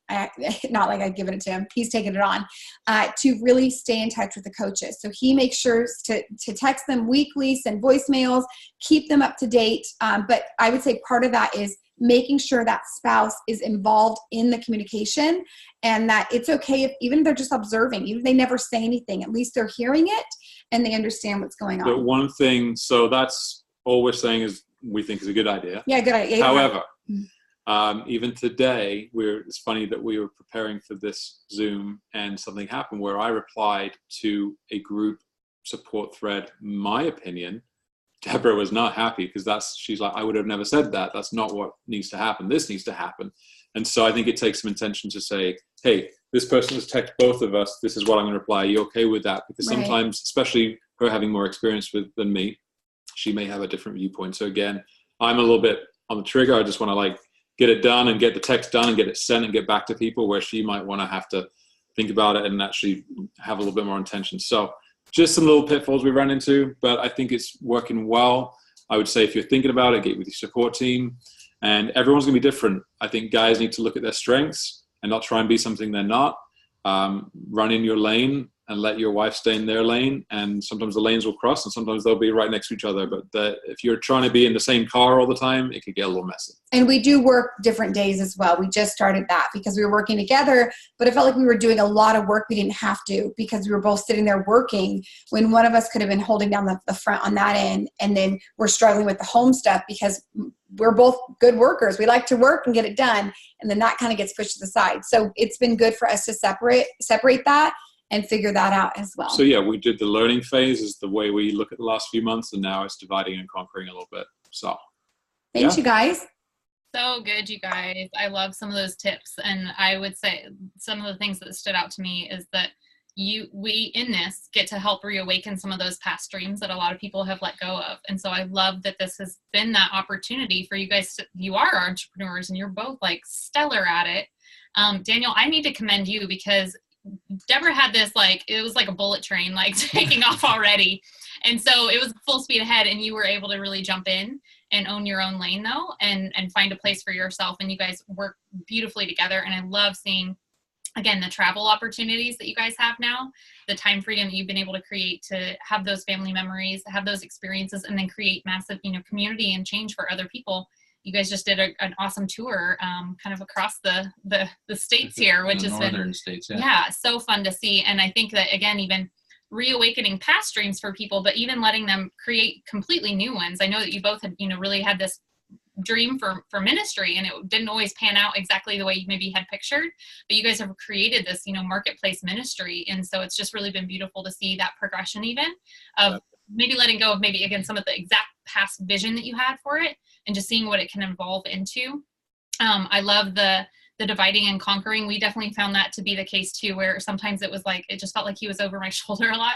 not like I've given it to him, he's taken it on, to really stay in touch with the coaches. So he makes sure to text them weekly, send voicemails, keep them up to date. But I would say part of that is making sure that spouse is involved in the communication, and that it's okay if even they're just observing, even if they never say anything, at least they're hearing it and they understand what's going on. But one thing, so that's all we're saying is, we think is a good idea. Yeah, good idea. However, even today, it's funny that we were preparing for this Zoom and something happened where I replied to a group support thread. My opinion, Deborah was not happy because she's like, I would have never said that. That's not what needs to happen. This needs to happen. And so I think it takes some intention to say, hey, this person has texted both of us. This is what I'm going to reply. Are you okay with that? Because sometimes, especially her having more experience than me, she may have a different viewpoint. So again, I'm a little bit on the trigger. I just want to get it done and get the text done and get it sent and get back to people, where she might want to have to think about it and actually have a little bit more intention. So just some little pitfalls we run into, but I think it's working well. I would say if you're thinking about it, get with your support team, and everyone's going to be different. I think guys need to look at their strengths and not try and be something they're not. Run in your lane and let your wife stay in their lane, and sometimes the lanes will cross and sometimes they'll be right next to each other. But if you're trying to be in the same car all the time, it could get a little messy. And we do work different days as well. We just started that because we were working together, but it felt like we were doing a lot of work we didn't have to, because we were both sitting there working when one of us could have been holding down the front on that end. And then we're struggling with the home stuff because we're both good workers. We like to work and get it done. And then that kind of gets pushed to the side. So it's been good for us to separate that and figure that out as well. So yeah, we did the learning phase is the way we look at the last few months, and now it's dividing and conquering a little bit. So thanks, you guys. So good, you guys. I love some of those tips. And I would say some of the things that stood out to me is that we in this get to help reawaken some of those past dreams that a lot of people have let go of. And so I love that this has been that opportunity for you guys. You are entrepreneurs and you're both stellar at it. Daniel, I need to commend you, because Deborah had this, it was like a bullet train, taking off already. And so it was full speed ahead, and you were able to really jump in and own your own lane though, and find a place for yourself. And you guys work beautifully together. And I love seeing, again, the travel opportunities that you guys have now, the time freedom that you've been able to create to have those family memories, have those experiences, and then create massive, community and change for other people. You guys just did an awesome tour, kind of across the states here, which is northern states. Yeah, so fun to see. And I think that, again, even reawakening past dreams for people, but even letting them create completely new ones. I know that you both had, really had this dream for ministry, and it didn't always pan out exactly the way you maybe had pictured, but you guys have created this, marketplace ministry. And so it's just really been beautiful to see that progression, even of maybe letting go of maybe, again, some of the exact past vision that you had for it, and just seeing what it can evolve into. I love the dividing and conquering. We definitely found that to be the case too, where sometimes it was it just felt like he was over my shoulder a lot.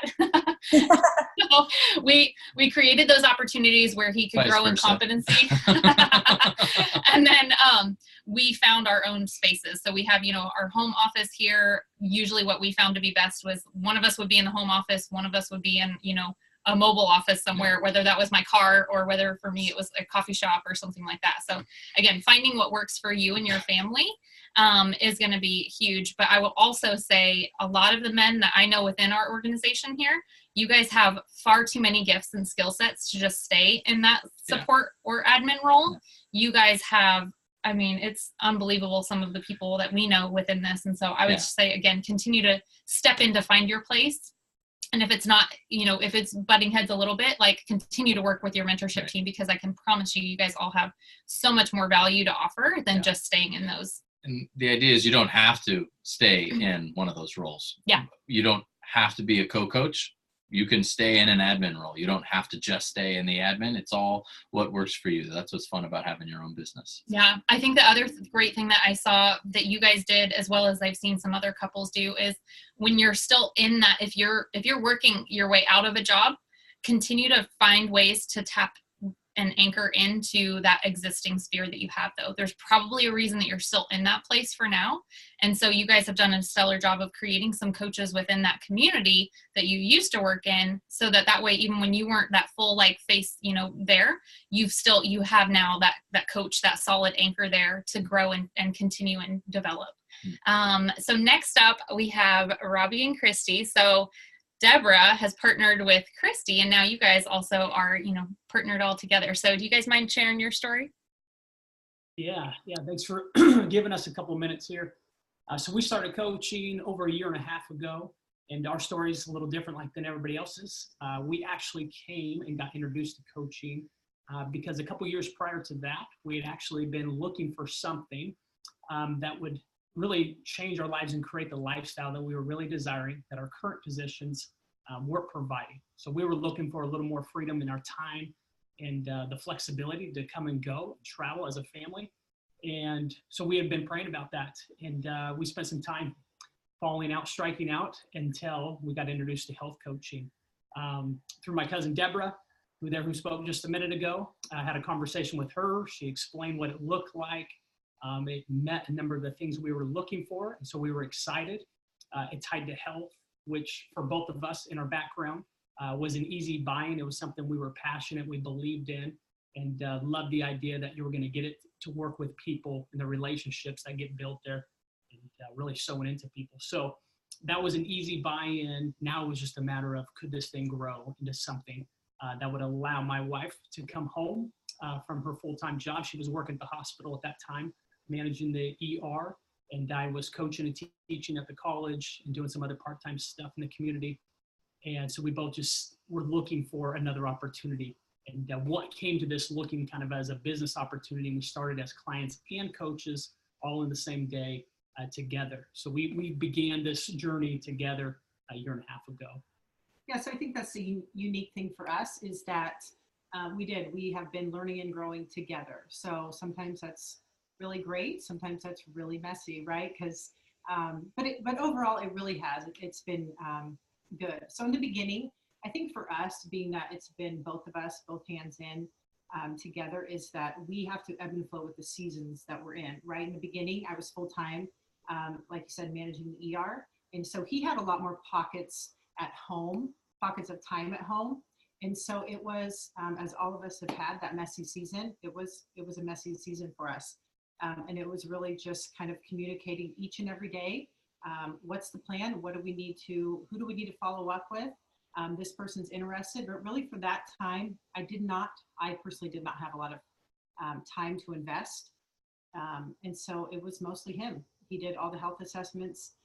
So we created those opportunities where he could grow in competency. And then we found our own spaces. So we have, our home office here. Usually what we found to be best was one of us would be in the home office, one of us would be in, a mobile office somewhere, whether that was my car or whether for me it was a coffee shop or something like that. So again, finding what works for you and your family is going to be huge. But I will also say a lot of the men that I know within our organization here, you guys have far too many gifts and skill sets to just stay in that support or admin role. You guys have, it's unbelievable, some of the people that we know within this. And so I would just say, again, continue to step in to find your place. And if it's not, if it's butting heads a little bit, continue to work with your mentorship team, because I can promise you guys all have so much more value to offer than just staying in those. And the idea is you don't have to stay in one of those roles. Yeah. You don't have to be a co-coach. you can stay in an admin role. You don't have to just stay in the admin. It's all what works for you. That's what's fun about having your own business. Yeah, I think the other great thing that I saw that you guys did, as well as I've seen some other couples do, is when you're still in that, if you're working your way out of a job, continue to find ways to tap and anchor into that existing sphere that you have, though. There's probably a reason that you're still in that place for now. And so you guys have done a stellar job of creating some coaches within that community that you used to work in, so that way, even when you weren't that full like face, there, you have now that coach, that solid anchor there to grow and continue and develop. So next up we have Robbie and Christy. So Deborah has partnered with Christy, and now you guys also are, partnered all together. So do you guys mind sharing your story? Yeah. Thanks for giving us a couple of minutes here. So we started coaching over 1.5 years ago, and our story is a little different than everybody else's. We actually came and got introduced to coaching because a couple years prior to that, we had actually been looking for something that would really change our lives and create the lifestyle that we were really desiring, that our current positions weren't providing. So we were looking for a little more freedom in our time and the flexibility to come and go, travel as a family. And so we had been praying about that. And we spent some time falling out, striking out, until we got introduced to health coaching. Through my cousin Deborah, who spoke just a minute ago. I had a conversation with her. She explained what it looked like. It met a number of the things we were looking for, and so we were excited. It tied to health, which for both of us in our background was an easy buy-in. It was something we were passionate, we believed in, and loved the idea that you were going to get it to work with people and the relationships that get built there, and really sewing into people. So that was an easy buy-in. Now it was just a matter of, could this thing grow into something that would allow my wife to come home from her full-time job. She was working at the hospital at that time, managing the ER, and I was coaching and teaching at the college and doing some other part-time stuff in the community. And so we both just were looking for another opportunity. And what came to this looking kind of as a business opportunity, we started as clients and coaches all in the same day together. So we began this journey together 1.5 years ago. Yeah, so I think that's the unique thing for us is that we have been learning and growing together. So sometimes that's really great. Sometimes that's really messy, right? Because, but overall, it really has. It's been good. So in the beginning, I think for us, being that it's been both of us, both hands in together, is that we have to ebb and flow with the seasons that we're in, right? In the beginning, I was full-time, like you said, managing the ER. And so he had a lot more pockets at home, pockets of time at home. And so it was, as all of us have had that messy season, it was a messy season for us. And it was really just kind of communicating each and every day. What's the plan? Who do we need to follow up with? This person's interested, but really for that time, I personally did not have a lot of time to invest. And so it was mostly him. He did all the health assessments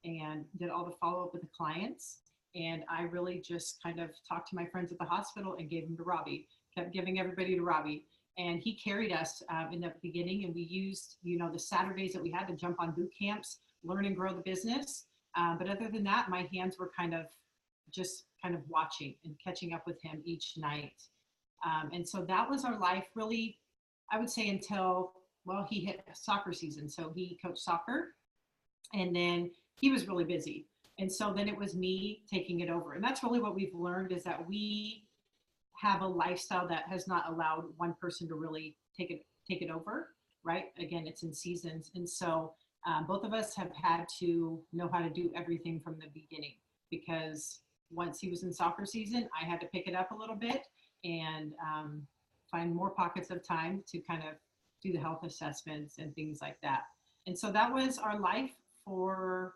and did all the follow-up with the clients. And I really just kind of talked to my friends at the hospital and gave them to Robbie, kept giving everybody to Robbie. And he carried us in the beginning, and we used, the Saturdays that we had to jump on boot camps, learn and grow the business. But other than that, my hands were kind of watching and catching up with him each night. And so that was our life really, I would say, until, he hit soccer season. So he coached soccer, and then he was really busy. And so then it was me taking it over. And that's really what we've learned, is that we have a lifestyle that has not allowed one person to really take it over, right? Again, it's in seasons. And so both of us have had to know how to do everything from the beginning, because once he was in soccer season, I had to pick it up a little bit and find more pockets of time to kind of do the health assessments and things like that. And so that was our life for,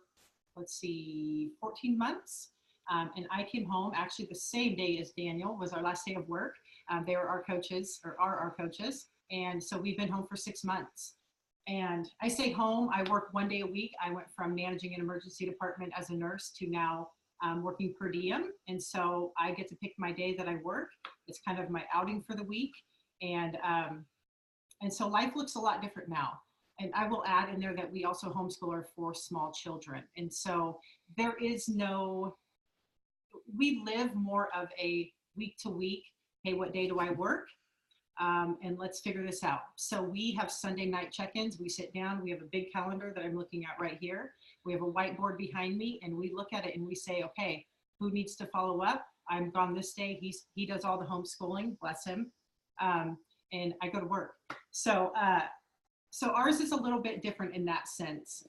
14 months. And I came home actually the same day as Daniel was our last day of work. They were our coaches, or are our coaches. And so we've been home for 6 months. And I say home, I work 1 day a week. I went from managing an emergency department as a nurse to now working per diem. And so I get to pick my day that I work. It's kind of my outing for the week. And so life looks a lot different now. And I will add in there that we also homeschool our 4 small children. And so there is no, we live more of a week to week, hey, what day do I work? And let's figure this out. So we have Sunday night check-ins. We sit down, we have a big calendar that I'm looking at right here. We have a whiteboard behind me, and we look at it and we say, okay, who needs to follow up? I'm gone this day. He does all the homeschooling, bless him. And I go to work. So ours is a little bit different in that sense.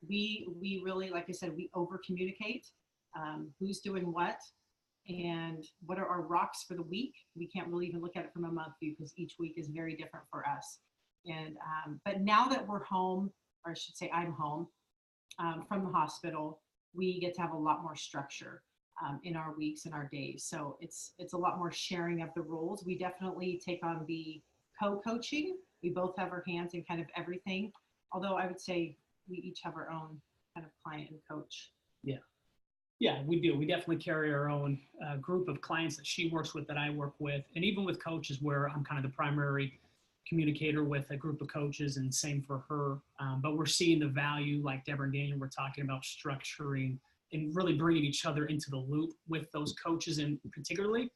We really, like I said, we over communicate who's doing what and what are our rocks for the week. We can't really even look at it from a month view because each week is very different for us. And but now that we're home, or I should say I'm home from the hospital, we get to have a lot more structure in our weeks and our days. So it's a lot more sharing of the roles. We definitely take on the co-coaching. We both have our hands in kind of everything. Although I would say we each have our own kind of client and coach. Yeah, we do. We definitely carry our own group of clients that she works with, that I work with, and even with coaches where I'm kind of the primary communicator with a group of coaches, and same for her. But we're seeing the value, like Deborah and Daniel were talking about, structuring and really bringing each other into the loop with those coaches, and particularly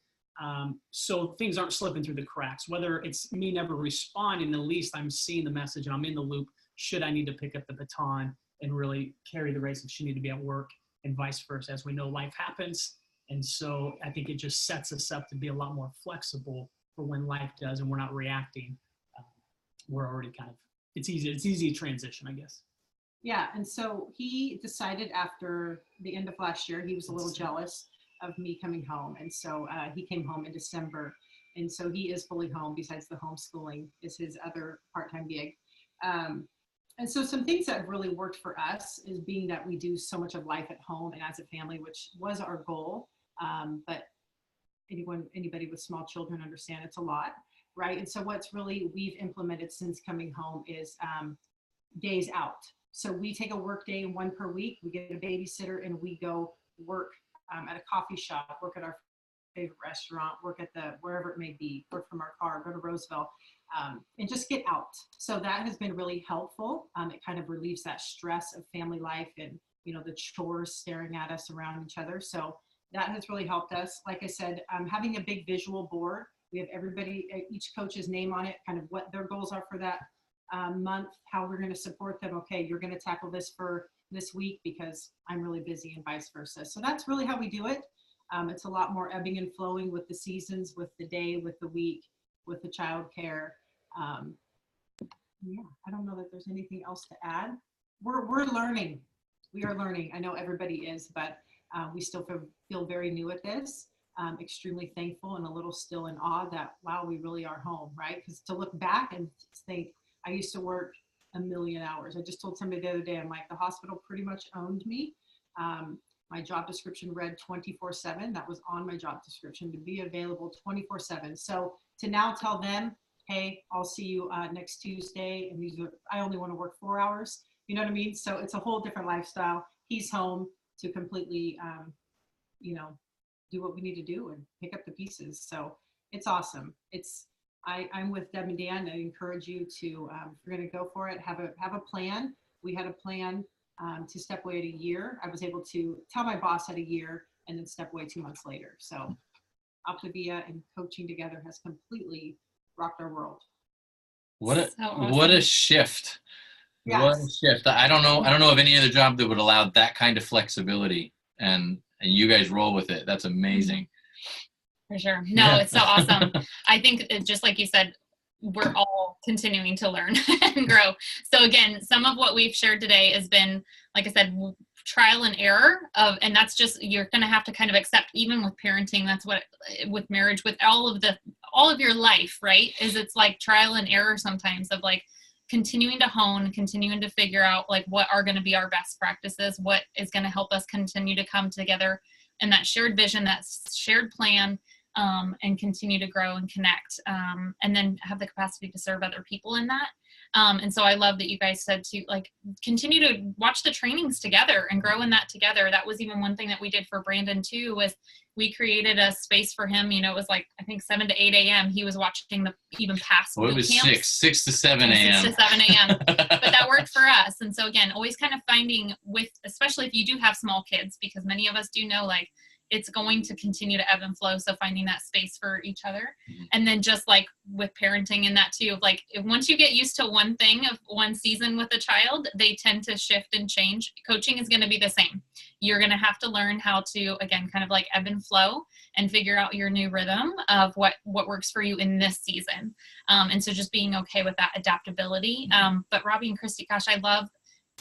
so things aren't slipping through the cracks. Whether it's me never responding, at least I'm seeing the message and I'm in the loop. Should I need to pick up the baton and really carry the race if she need to be at work, and vice versa? As we know, life happens. And so I think it just sets us up to be a lot more flexible for when life does and we're not reacting. We're already kind of, it's easy to transition, I guess. Yeah, and so he decided after the end of last year, he was a little jealous of me coming home. And so he came home in December. And so he is fully home, besides the homeschooling is his other part-time gig. And so some things that have really worked for us is being that we do so much of life at home and as a family, which was our goal. But anybody with small children understand it's a lot, right? And so what's really we've implemented since coming home is days out. So we take a work day, one per week. We get a babysitter and we go work at a coffee shop, work at our favorite restaurant, work at wherever it may be, work from our car, go to Roseville, and just get out. So that has been really helpful. It kind of relieves that stress of family life and, the chores staring at us around each other. So that has really helped us. Like I said, having a big visual board, we have each coach's name on it, kind of what their goals are for that month, how we're going to support them. Okay, you're going to tackle this for this week because I'm really busy, and vice versa. So that's really how we do it. It's a lot more ebbing and flowing with the seasons, with the day, with the week, with the child care. Yeah, I don't know that there's anything else to add. We're learning. We are learning. I know everybody is, but we still feel very new at this. Extremely thankful and a little still in awe that, wow, we really are home, right? Because to look back and think, I used to work a million hours. I just told somebody the other day, I'm like, the hospital pretty much owned me. My job description read 24/7. That was on my job description, to be available 24/7. So to now tell them, hey, I'll see you next Tuesday, and I only want to work 4 hours. You know what I mean? So it's a whole different lifestyle. He's home to completely, do what we need to do and pick up the pieces. So it's awesome. I'm with Deb and Dan. I encourage you to, if you're going to go for it, have a plan. We had a plan to step away at a year. I was able to tell my boss at a year and then step away 2 months later. So Optavia and coaching together has completely rocked our world. What a shift. Yes. What a shift. I don't know of any other job that would allow that kind of flexibility, and you guys roll with it. That's amazing. For sure. No, it's so awesome. I think just like you said, we're all continuing to learn and grow. So again, some of what we've shared today has been, like I said, trial and error and that's just, you're going to have to kind of accept, even with parenting, that's what, with marriage, with all of your life, right? It's like trial and error sometimes of like continuing to hone, continuing to figure out like what are going to be our best practices, what is going to help us continue to come together, and that shared vision, that shared plan, and continue to grow and connect, and then have the capacity to serve other people in that. And so I love that you guys said to like continue to watch the trainings together and grow in that together. That was even one thing that we did for Brandon too, was we created a space for him. It was like, I think 7 to 8 a.m. He was watching even past it was camps. 6 to 7 a.m. 6 to 7 a.m. But that worked for us. And so again, always kind of finding especially if you do have small kids, because many of us do know, like, it's going to continue to ebb and flow. So finding that space for each other. Mhm. And then just like with parenting and that too, like once you get used to one thing of one season with a child, they tend to shift and change. Coaching is going to be the same. You're going to have to learn how to, again, kind of like ebb and flow and figure out your new rhythm of what works for you in this season. And so just being okay with that adaptability. But Robbie and Christy, gosh, I love,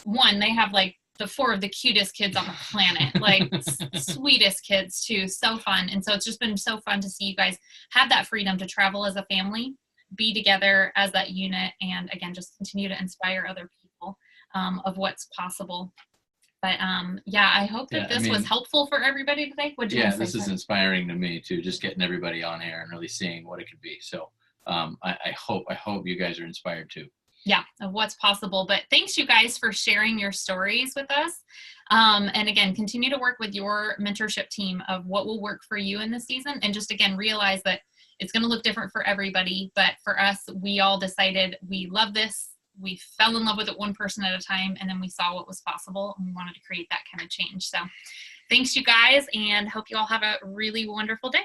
one, they have like the 4 of the cutest kids on the planet, like sweetest kids too. So fun. And so it's just been so fun to see you guys have that freedom to travel as a family, be together as that unit, and again, just continue to inspire other people of what's possible. But yeah, I hope that this was helpful for everybody today. What'd you This is inspiring to me too, just getting everybody on air and really seeing what it could be. So I hope you guys are inspired too. Yeah, of what's possible. But thanks you guys for sharing your stories with us. And again, continue to work with your mentorship team of what will work for you in this season. And just again, realize that it's going to look different for everybody. But for us, we all decided we love this. We fell in love with it one person at a time, and then we saw what was possible, and we wanted to create that kind of change. So thanks you guys, and hope you all have a really wonderful day.